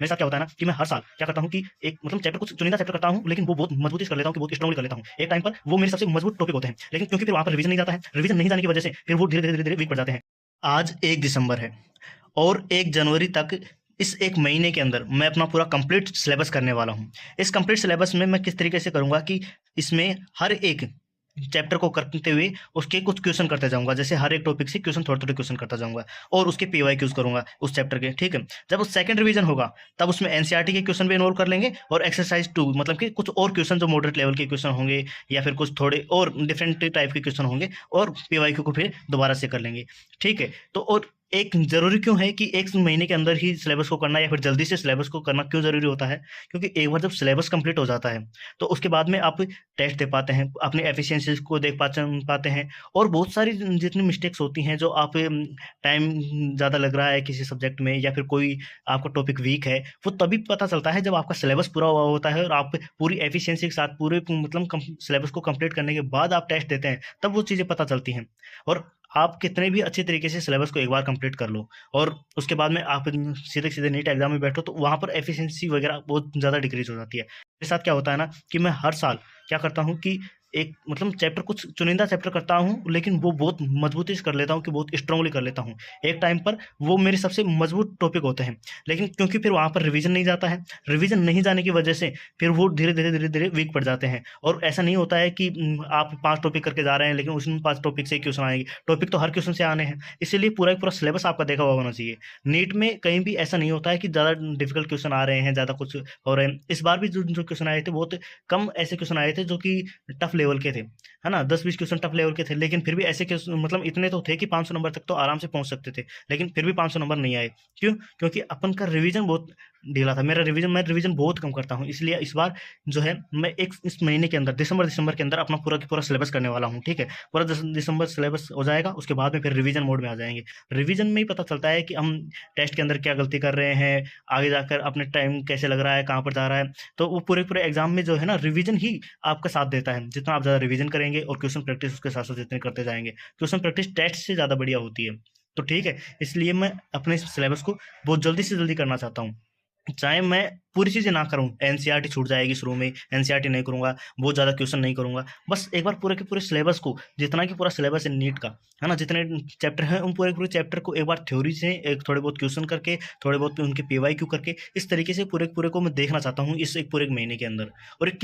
मेरे साथ क्या होता है ना कि मैं हर साल क्या करता हूँ कि एक मतलब चैप्टर कुछ चुनिंदा चैप्टर करता हूँ, लेकिन वो बहुत मजबूती से कर लेता हूँ कि बहुत स्ट्रांगली कर लेता हूँ। एक टाइम पर वो मेरे सबसे मजबूत टॉपिक होते हैं, लेकिन क्योंकि फिर वहाँ पर रिवीजन नहीं जाता है, रिवीजन नहीं जाने की वजह से फिर वो धीरे-धीरे वीक पड़ जाते हैं। आज 1 दिसंबर है और 1 जनवरी तक इस 1 महीने के अंदर मैं अपना पूरा कंप्लीट सिलेबस करने वाला हूँ। इस कंप्लीट सिलेबस में मैं किस तरीके से करूँगा कि इसमें हर एक चैप्टर को करते हुए उसके कुछ क्वेश्चन करते जाऊँगा। जैसे हर एक टॉपिक से क्वेश्चन थोड़े-थोड़े क्वेश्चन करता जाऊँगा और उसके पीवाईक्यूज़ करूँगा उस चैप्टर के, ठीक है? जब उस सेकंड रिवीजन होगा, तब उसमें एनसीईआरटी के क्वेश्चन भी इन्वॉल्व कर लेंगे और एक्सरसाइज़ 2 मतलब कि कुछ और क्वेश्चन जो मॉडरेट लेवल के क्वेश्चन होंगे या फिर कुछ थोड़े और डिफरेंट टाइप के क्वेश्चन होंगे और पीवाईक्यू को फिर दोबारा से कर लेंगे, ठीक है? तो और एक ज़रूरी क्यों है कि 1 महीने के अंदर ही सिलेबस को करना या फिर जल्दी से सिलेबस को करना क्यों ज़रूरी होता है? क्योंकि एक बार जब सिलेबस कंप्लीट हो जाता है, तो उसके बाद में आप टेस्ट दे पाते हैं, अपनी एफिशिएंसीज़ को देख पाते हैं और बहुत सारी जितनी मिस्टेक्स होती हैं जो आप टाइम ज़्यादा लग रहा है किसी सब्जेक्ट में या फिर कोई आपका टॉपिक वीक है, वो तभी पता चलता है जब आपका सिलेबस पूरा हुआ होता है और आप पूरी एफिशिएंसी के साथ पूरे मतलब सिलेबस को कंप्लीट करने के बाद आप टेस्ट देते हैं, तब वो चीज़ें पता चलती हैं। और आप कितने भी अच्छे तरीके से सिलेबस को एक बार कंप्लीट कर लो और उसके बाद में आप सीधे-सीधे नीट एग्ज़ाम में बैठो, तो वहाँ पर एफिशिएंसी वगैरह बहुत ज़्यादा डिक्रीज़ हो जाती है। मेरे साथ क्या होता है ना कि मैं हर साल क्या करता हूँ कि एक मतलब चैप्टर कुछ चुनिंदा चैप्टर करता हूँ, लेकिन वो बहुत मजबूती से कर लेता हूँ कि बहुत स्ट्रांगली कर लेता हूँ। एक टाइम पर वो मेरे सबसे मजबूत टॉपिक होते हैं, लेकिन क्योंकि फिर वहाँ पर रिवीजन नहीं जाता है, रिवीजन नहीं जाने की वजह से फिर वो धीरे-धीरे वीक पड़ जाते हैं और ऐसा नहीं होता है कि आप 5 टॉपिक करके जा रहे हैं, लेकिन उसमें 5 टॉपिक से ही क्वेश्चन आएँगे। टॉपिक तो हर क्वेश्चन से आने हैं, इसीलिए पूरा का पूरा सिलेबस आपका देखा हुआ होना चाहिए। नीट में कहीं भी ऐसा नहीं होता है कि ज़्यादा डिफिकल्ट क्वेश्चन आ रहे हैं, ज़्यादा कुछ हो रहे हैं। इस बार भी जो क्वेश्चन आए थे, बहुत कम ऐसे क्वेश्चन आए थे जो कि टफ लेवल के थे, है ना? 10-20 क्वेश्चन टफ लेवल के थे, लेकिन फिर भी ऐसे क्वेश्चन मतलब इतने तो थे कि 500 नंबर तक तो आराम से पहुँच सकते थे, लेकिन फिर भी 500 नंबर नहीं आए। क्यों? क्योंकि अपन का रिवीजन बहुत ढीला था। मैं रिवीजन बहुत कम करता हूँ, इसलिए इस बार जो है मैं एक इस महीने के अंदर दिसंबर के अंदर अपना पूरा का पूरा सिलेबस करने वाला हूँ, ठीक है? पूरा दिसंबर सिलेबस हो जाएगा, उसके बाद में फिर रिवीजन मोड में आ जाएँगे। रिवीजन में ही पता चलता है कि हम टेस्ट के अंदर क्या गलती कर रहे हैं, आगे जाकर अपने टाइम कैसे लग रहा है, कहाँ पर जा रहा है। तो वो पूरे एग्ज़ाम में जो है ना रिवीजन ही आपका साथ देता है। जितना आप ज़्यादा रिवीजन करेंगे और क्वेश्चन प्रैक्टिस उसके साथ-साथ जितने करते जाएँगे, क्वेश्चन प्रैक्टिस टेस्ट से ज़्यादा बढ़िया होती है। तो ठीक है, इसलिए मैं अपने सिलेबस को बहुत जल्दी से जल्दी करना चाहता हूँ। चाहे मैं पूरी चीज़ें ना करूँ, एनसीईआरटी छूट जाएगी शुरू में, एनसीईआरटी नहीं करूँगा, बहुत ज़्यादा क्वेश्चन नहीं करूँगा। बस एक बार पूरे के पूरे सिलेबस को जितना कि पूरा सिलेबस है नीट का, है ना? जितने चैप्टर हैं, उन पूरे के पूरे चैप्टर को एक बार थ्योरी से एक थोड़े बहुत क्वेश्चन करके, थोड़े बहुत उनके पीवाईक्यू करके, इस तरीके से पूरे के पूरे को मैं देखना चाहता हूँ इस एक पूरे 1 महीने के अंदर। और ये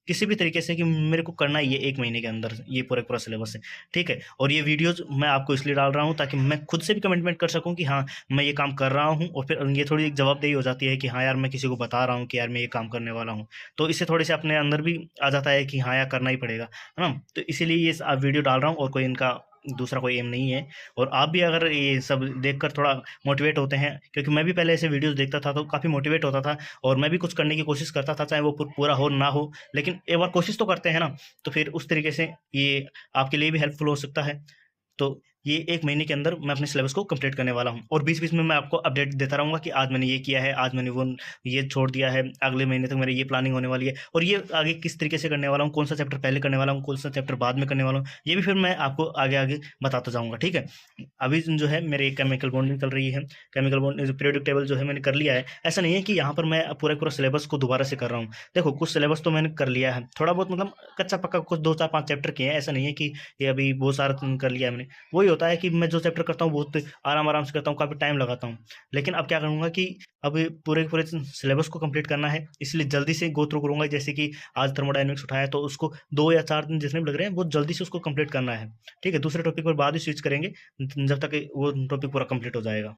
किसी भी तरीके से कि मेरे को करना ही है 1 महीने के अंदर ये पूरा का पूरा सिलेबस है, ठीक है? और ये वीडियोज़ मैं आपको इसलिए डाल रहा हूँ ताकि मैं खुद से भी कमिटमेंट कर सकूँ कि हाँ, मैं ये काम कर रहा हूँ और फिर ये थोड़ी एक जवाबदेही हो जाती है कि हाँ यार, मैं किसी को बता रहा हूँ कि यार मैं ये काम करने वाला हूँ। तो इससे थोड़े से अपने अंदर भी आ जाता है कि हाँ यार, करना ही पड़ेगा, है ना? तो इसीलिए ये वीडियो डाल रहा हूँ और कोई इनका दूसरा कोई एम नहीं है। और आप भी अगर ये सब देखकर थोड़ा मोटिवेट होते हैं, क्योंकि मैं भी पहले ऐसे वीडियोज़ देखता था तो काफ़ी मोटिवेट होता था और मैं भी कुछ करने की कोशिश करता था, चाहे वो पूरा हो ना हो, लेकिन एक बार कोशिश तो करते हैं ना, तो फिर उस तरीके से ये आपके लिए भी हेल्पफुल हो सकता है। तो ये 1 महीने के अंदर मैं अपने सिलेबस को कंप्लीट करने वाला हूँ और बीच-बीच में मैं आपको अपडेट देता रहूँगा कि आज मैंने ये किया है, आज मैंने वो ये छोड़ दिया है, अगले महीने तक मेरी ये प्लानिंग होने वाली है और ये आगे किस तरीके से करने वाला हूँ, कौन-सा चैप्टर पहले करने वाला हूँ, कौन-सा चैप्टर बाद में करने वाला हूँ, ये भी फिर मैं आपको आगे-आगे बताता जाऊँगा, ठीक है? अभी जो है मेरी केमिकल बॉन्डिंग चल रही है, केमिकल बॉन्ड पीरियोडिक टेबल जो है मैंने कर लिया है। ऐसा नहीं है कि यहाँ पर मैं पूरा सिलेबस को दोबारा से कर रहा हूँ। देखो, कुछ सिलेबस तो मैंने कर लिया है, थोड़ा बहुत मतलब कच्चा-पक्का कुछ 2, 4, 5 चैप्टर किए हैं, ऐसा नहीं है कि ये अभी बहुत सारा कर लिया है मैंने। वही होता है कि मैं जो चैप्टर करता हूँ बहुत आराम-आराम से करता हूँ, काफ़ी टाइम लगाता हूँ। लेकिन अब क्या करूँगा कि अब पूरे के पूरे सिलेबस को कंप्लीट करना है, इसलिए जल्दी से गो थ्रू करूँगा। जैसे कि आज थर्मोडायनामिक्स उठाया तो उसको 2 या 4 दिन जितने भी लग रहे हैं, बहुत जल्दी से उसको कंप्लीट करना है। ठीक है? दूसरे टॉपिक पर बाद में स्विच करेंगे, जब तक वो टॉपिक पूरा कंप्लीट हो जाएगा।